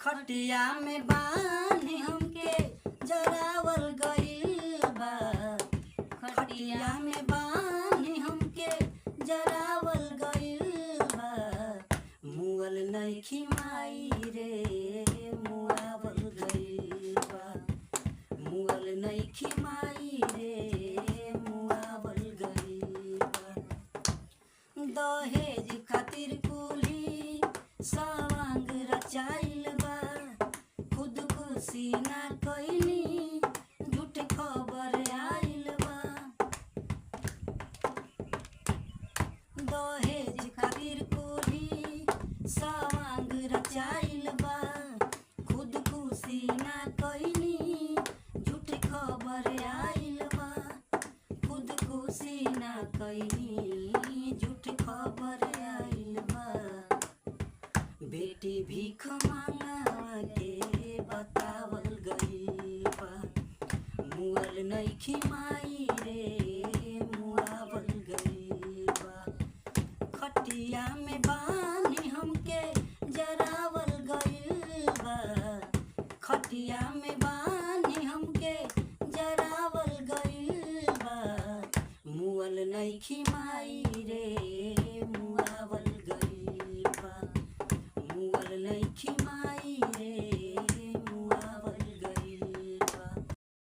खटिया में बानी हमके जरावल गइल बा। खटिया में बानी हमके जरावल गइल बा। मुअल नइखी माई रे मुआवल गइल बा। मुअल नइखी माई रे मुआवल गइल बा। दहेज खातिर कुली सवांग रचाइल बा। खुदकुशी ना कइनी झूठ खबर आइल बा। दहेज खातिर कुली सवांग रचाइल बा। खुदकुशी ना कइनी झूठ खबर आइल बा। खुदकुशी ना कइनी झूठ खबर आइल बा। बेटी भीख मांगा के बतावल गइल बा। मुअल नइखी माई रे मुआवल गइल बा। खटिया में बानी हमके जरावल गइल बा। खटिया में बानी हमके जरावल गइल बा। मुअल नइखी माई